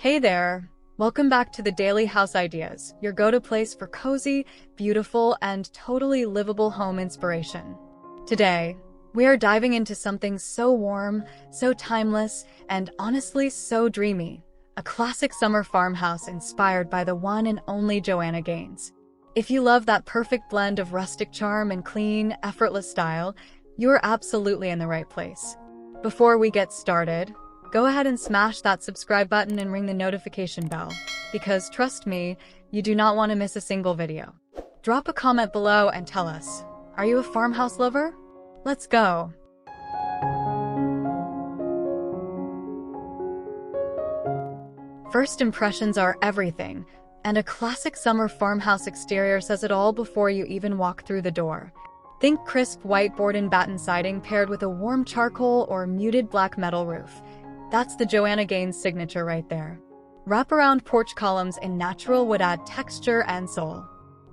Hey there! Welcome back to the Daily House Ideas, your go-to place for cozy, beautiful, and totally livable home inspiration. Today, we are diving into something so warm, so timeless, and honestly so dreamy. A classic summer farmhouse inspired by the one and only Joanna Gaines. If you love that perfect blend of rustic charm and clean, effortless style, you're absolutely in the right place. Before we get started, go ahead and smash that subscribe button and ring the notification bell, because trust me, you do not want to miss a single video. Drop a comment below and tell us, are you a farmhouse lover? Let's go! First impressions are everything, and a classic summer farmhouse exterior says it all before you even walk through the door. Think crisp white board-and-batten siding paired with a warm charcoal or muted black metal roof. That's the Joanna Gaines signature right there. Wraparound porch columns in natural would add texture and soul.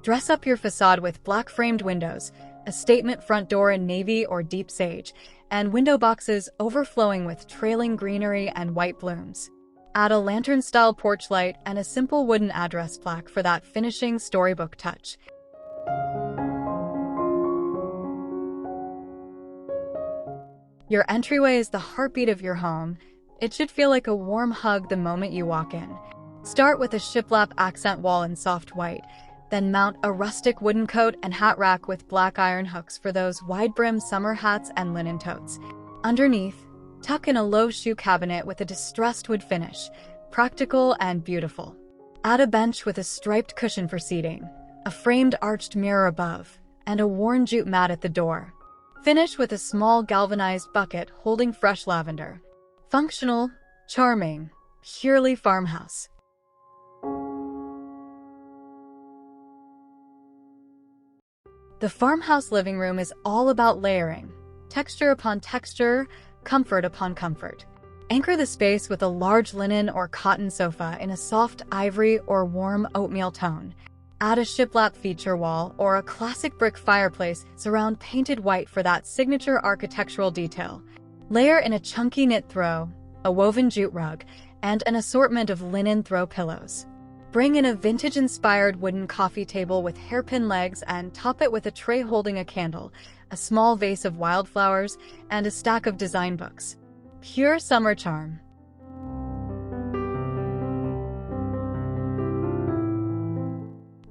Dress up your facade with black-framed windows, a statement front door in navy or deep sage, and window boxes overflowing with trailing greenery and white blooms. Add a lantern-style porch light and a simple wooden address plaque for that finishing storybook touch. Your entryway is the heartbeat of your home. It should feel like a warm hug the moment you walk in. Start with a shiplap accent wall in soft white, then mount a rustic wooden coat and hat rack with black iron hooks for those wide-brim summer hats and linen totes. Underneath, tuck in a low shoe cabinet with a distressed wood finish, practical and beautiful. Add a bench with a striped cushion for seating, a framed arched mirror above, and a worn jute mat at the door. Finish with a small galvanized bucket holding fresh lavender. Functional, charming, purely farmhouse. The farmhouse living room is all about layering, texture upon texture, comfort upon comfort. Anchor the space with a large linen or cotton sofa in a soft ivory or warm oatmeal tone. Add a shiplap feature wall or a classic brick fireplace surround painted white for that signature architectural detail. Layer in a chunky knit throw, a woven jute rug, and an assortment of linen throw pillows. Bring in a vintage-inspired wooden coffee table with hairpin legs and top it with a tray holding a candle, a small vase of wildflowers, and a stack of design books. Pure summer charm.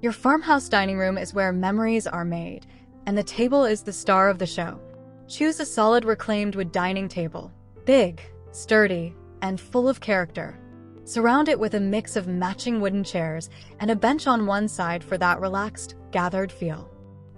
Your farmhouse dining room is where memories are made, and the table is the star of the show. Choose a solid reclaimed wood dining table, big, sturdy, and full of character. Surround it with a mix of matching wooden chairs and a bench on one side for that relaxed, gathered feel.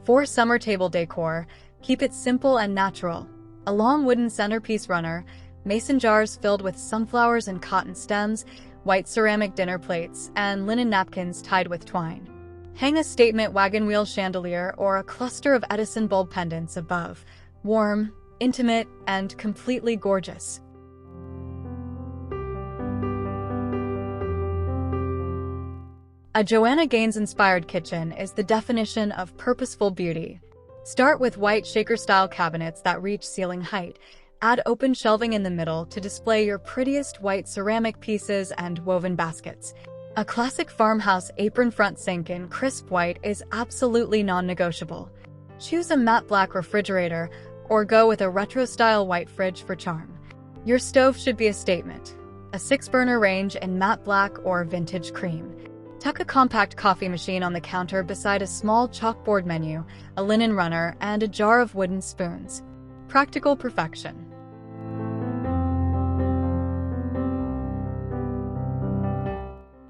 For summer table decor, keep it simple and natural. A long wooden centerpiece runner, mason jars filled with sunflowers and cotton stems, white ceramic dinner plates, and linen napkins tied with twine. Hang a statement wagon wheel chandelier or a cluster of Edison bulb pendants above. Warm, intimate, and completely gorgeous. A Joanna Gaines-inspired kitchen is the definition of purposeful beauty. Start with white shaker-style cabinets that reach ceiling height. Add open shelving in the middle to display your prettiest white ceramic pieces and woven baskets. A classic farmhouse apron-front sink in crisp white is absolutely non-negotiable. Choose a matte black refrigerator or go with a retro-style white fridge for charm. Your stove should be a statement. A 6-burner range in matte black or vintage cream. Tuck a compact coffee machine on the counter beside a small chalkboard menu, a linen runner, and a jar of wooden spoons. Practical perfection.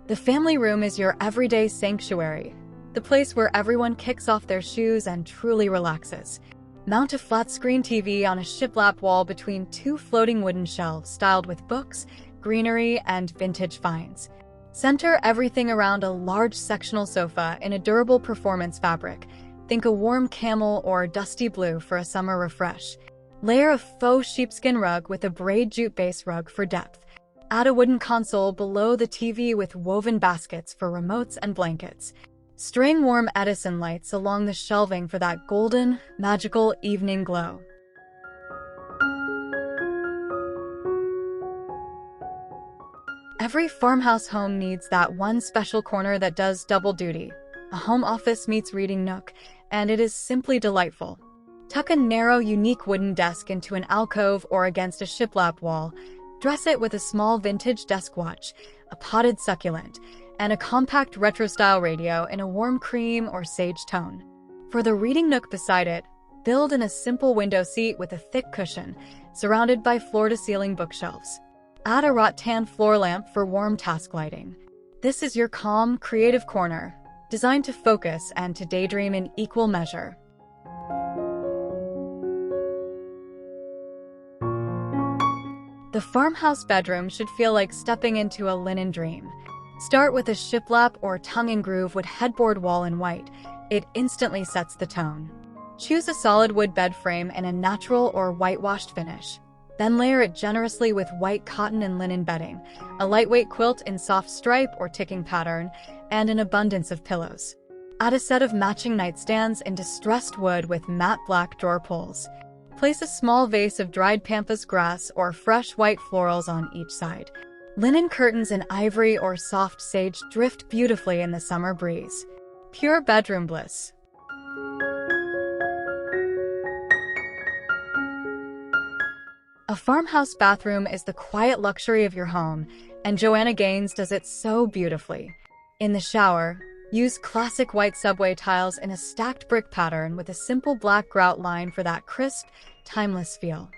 The family room is your everyday sanctuary, the place where everyone kicks off their shoes and truly relaxes. Mount a flat-screen TV on a shiplap wall between two floating wooden shelves styled with books, greenery, and vintage finds. Center everything around a large sectional sofa in a durable performance fabric. Think a warm camel or dusty blue for a summer refresh. Layer a faux sheepskin rug with a braid jute base rug for depth. Add a wooden console below the TV with woven baskets for remotes and blankets. String warm Edison lights along the shelving for that golden, magical evening glow. Every farmhouse home needs that one special corner that does double duty. A home office meets reading nook, and it is simply delightful. Tuck a narrow, unique wooden desk into an alcove or against a shiplap wall. Dress it with a small vintage desk watch, a potted succulent, and a compact retro-style radio in a warm cream or sage tone. For the reading nook beside it, build in a simple window seat with a thick cushion, surrounded by floor-to-ceiling bookshelves. Add a rattan floor lamp for warm task lighting. This is your calm, creative corner, designed to focus and to daydream in equal measure. The farmhouse bedroom should feel like stepping into a linen dream. Start with a shiplap or tongue-and-groove wood headboard wall in white. It instantly sets the tone. Choose a solid wood bed frame in a natural or whitewashed finish. Then layer it generously with white cotton and linen bedding, a lightweight quilt in soft stripe or ticking pattern, and an abundance of pillows. Add a set of matching nightstands in distressed wood with matte black drawer pulls. Place a small vase of dried pampas grass or fresh white florals on each side. Linen curtains in ivory or soft sage drift beautifully in the summer breeze. Pure bedroom bliss. A farmhouse bathroom is the quiet luxury of your home, and Joanna Gaines does it so beautifully. In the shower, use classic white subway tiles in a stacked brick pattern with a simple black grout line for that crisp, timeless feel.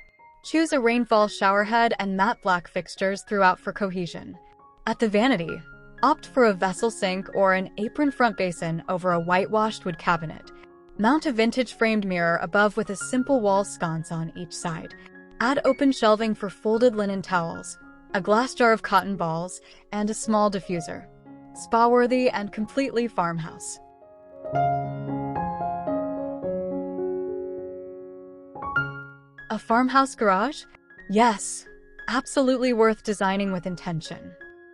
Choose a rainfall showerhead and matte black fixtures throughout for cohesion. At the vanity, opt for a vessel sink or an apron-front basin over a whitewashed wood cabinet. Mount a vintage framed mirror above with a simple wall sconce on each side. Add open shelving for folded linen towels, a glass jar of cotton balls, and a small diffuser. Spa-worthy and completely farmhouse. A farmhouse garage? Yes, absolutely worth designing with intention.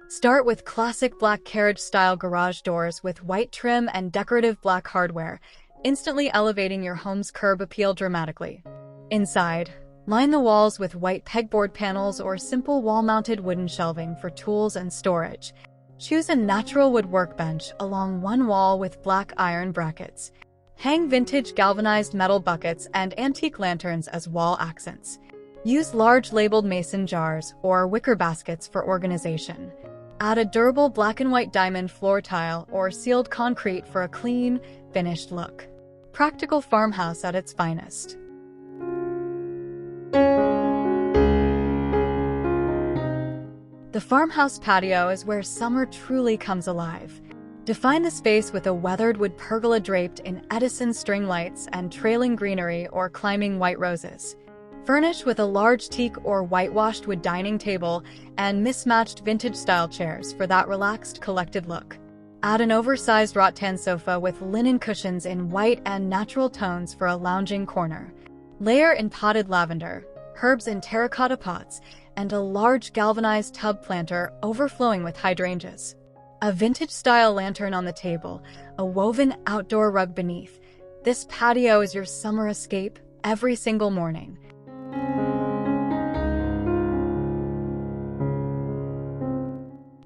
Start with classic black carriage-style garage doors with white trim and decorative black hardware, instantly elevating your home's curb appeal dramatically. Inside, line the walls with white pegboard panels or simple wall-mounted wooden shelving for tools and storage. Choose a natural wood workbench along one wall with black iron brackets. Hang vintage galvanized metal buckets and antique lanterns as wall accents. Use large labeled mason jars or wicker baskets for organization. Add a durable black and white diamond floor tile or sealed concrete for a clean, finished look. Practical farmhouse at its finest. The farmhouse patio is where summer truly comes alive. Define the space with a weathered wood pergola draped in Edison string lights and trailing greenery or climbing white roses. Furnish with a large teak or whitewashed wood dining table and mismatched vintage-style chairs for that relaxed, collected look. Add an oversized rattan sofa with linen cushions in white and natural tones for a lounging corner. Layer in potted lavender, herbs in terracotta pots, and a large galvanized tub planter overflowing with hydrangeas. A vintage-style lantern on the table, a woven outdoor rug beneath. This patio is your summer escape every single morning.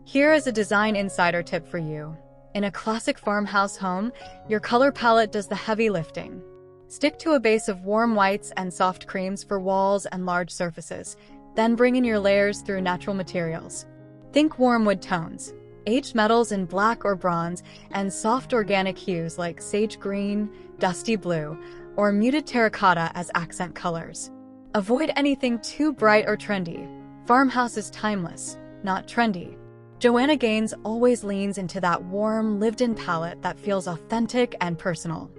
Here is a design insider tip for you. In a classic farmhouse home, your color palette does the heavy lifting. Stick to a base of warm whites and soft creams for walls and large surfaces. Then bring in your layers through natural materials. Think warm wood tones, aged metals in black or bronze, and soft organic hues like sage green, dusty blue, or muted terracotta as accent colors. Avoid anything too bright or trendy. Farmhouse is timeless, not trendy. Joanna Gaines always leans into that warm, lived-in palette that feels authentic and personal.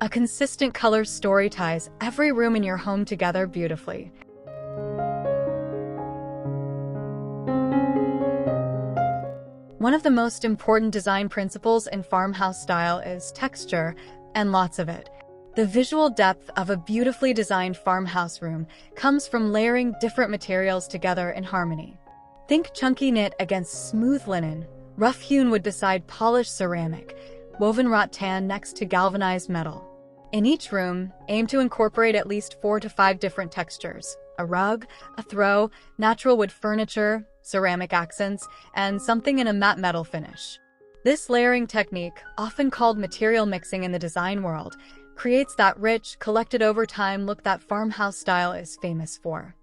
A consistent color story ties every room in your home together beautifully. One of the most important design principles in farmhouse style is texture, and lots of it. The visual depth of a beautifully designed farmhouse room comes from layering different materials together in harmony. Think chunky knit against smooth linen, rough-hewn wood beside polished ceramic, woven rattan next to galvanized metal. In each room, aim to incorporate at least 4 to 5 different textures: a rug, a throw, natural wood furniture, ceramic accents, and something in a matte metal finish. This layering technique, often called material mixing in the design world, creates that rich, collected over time look that farmhouse style is famous for.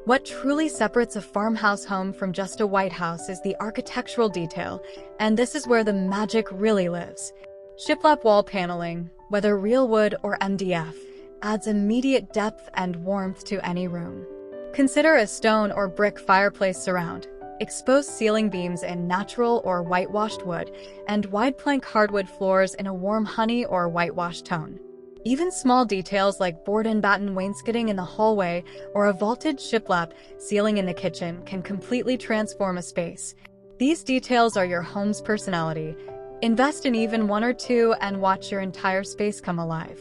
What truly separates a farmhouse home from just a white house is the architectural detail, and this is where the magic really lives. Shiplap wall paneling, whether real wood or MDF, adds immediate depth and warmth to any room. Consider a stone or brick fireplace surround, exposed ceiling beams in natural or whitewashed wood, and wide plank hardwood floors in a warm honey or whitewash tone. Even small details like board-and-batten wainscoting in the hallway or a vaulted shiplap ceiling in the kitchen can completely transform a space. These details are your home's personality. Invest in even one or two and watch your entire space come alive.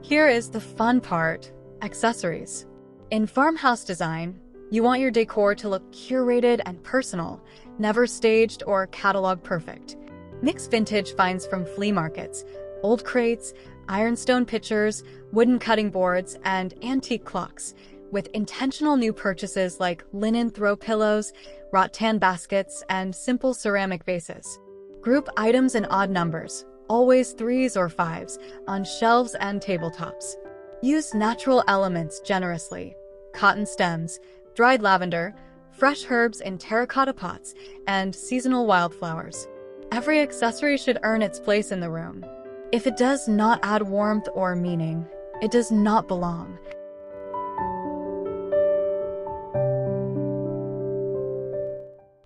Here is the fun part: accessories. In farmhouse design, you want your decor to look curated and personal, never staged or catalog perfect. Mix vintage finds from flea markets, old crates, ironstone pitchers, wooden cutting boards, and antique clocks, with intentional new purchases like linen throw pillows, rattan baskets, and simple ceramic vases. Group items in odd numbers, always 3s or 5s, on shelves and tabletops. Use natural elements generously: cotton stems, dried lavender, fresh herbs in terracotta pots, and seasonal wildflowers. Every accessory should earn its place in the room. If it does not add warmth or meaning, it does not belong.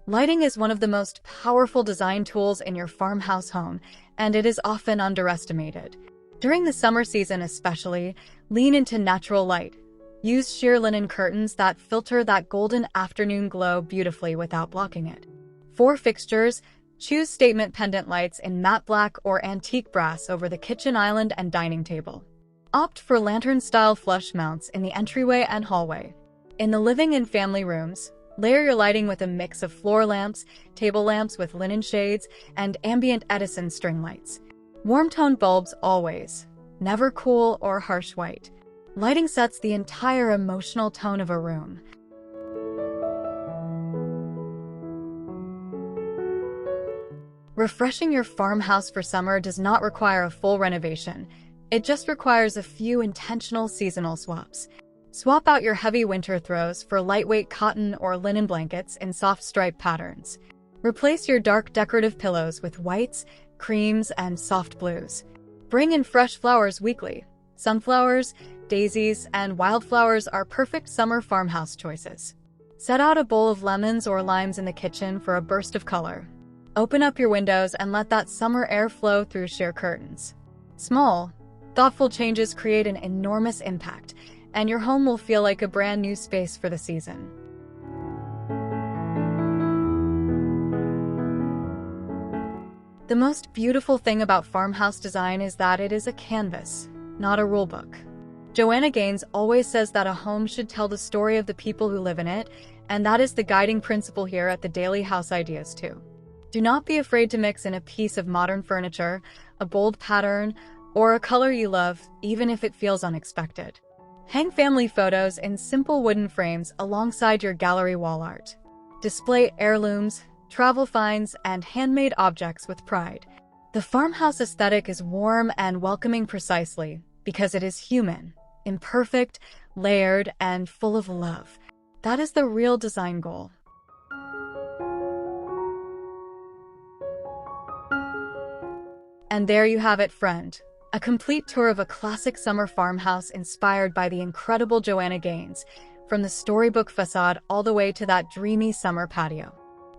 Lighting is one of the most powerful design tools in your farmhouse home, and it is often underestimated. During the summer season especially, lean into natural light. Use sheer linen curtains that filter that golden afternoon glow beautifully without blocking it. For fixtures, choose statement pendant lights in matte black or antique brass over the kitchen island and dining table. Opt for lantern-style flush mounts in the entryway and hallway. In the living and family rooms, layer your lighting with a mix of floor lamps, table lamps with linen shades, and ambient Edison string lights. Warm-toned bulbs always, never cool or harsh white. Lighting sets the entire emotional tone of a room. Refreshing your farmhouse for summer does not require a full renovation. It just requires a few intentional seasonal swaps. Swap out your heavy winter throws for lightweight cotton or linen blankets in soft stripe patterns. Replace your dark decorative pillows with whites, creams, and soft blues. Bring in fresh flowers weekly. Sunflowers, daisies, and wildflowers are perfect summer farmhouse choices. Set out a bowl of lemons or limes in the kitchen for a burst of color. Open up your windows and let that summer air flow through sheer curtains. Small, thoughtful changes create an enormous impact, and your home will feel like a brand new space for the season. The most beautiful thing about farmhouse design is that it is a canvas, not a rulebook. Joanna Gaines always says that a home should tell the story of the people who live in it, and that is the guiding principle here at the Daily House Ideas too. Do not be afraid to mix in a piece of modern furniture, a bold pattern, or a color you love, even if it feels unexpected. Hang family photos in simple wooden frames alongside your gallery wall art. Display heirlooms, travel finds, and handmade objects with pride. The farmhouse aesthetic is warm and welcoming precisely because it is human, imperfect, layered, and full of love. That is the real design goal. And there you have it, friend. A complete tour of a classic summer farmhouse inspired by the incredible Joanna Gaines, from the storybook facade all the way to that dreamy summer patio.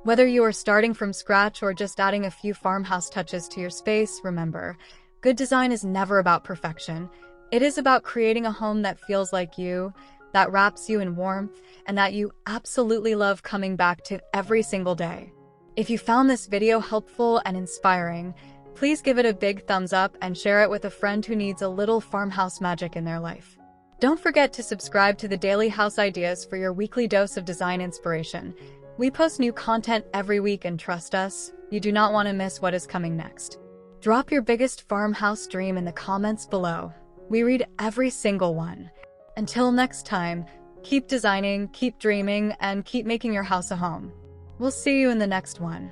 Whether you are starting from scratch or just adding a few farmhouse touches to your space, remember, good design is never about perfection. It is about creating a home that feels like you, that wraps you in warmth, and that you absolutely love coming back to every single day. If you found this video helpful and inspiring, please give it a big thumbs up and share it with a friend who needs a little farmhouse magic in their life. Don't forget to subscribe to the Daily House Ideas for your weekly dose of design inspiration. We post new content every week, and trust us, you do not want to miss what is coming next. Drop your biggest farmhouse dream in the comments below. We read every single one. Until next time, keep designing, keep dreaming, and keep making your house a home. We'll see you in the next one.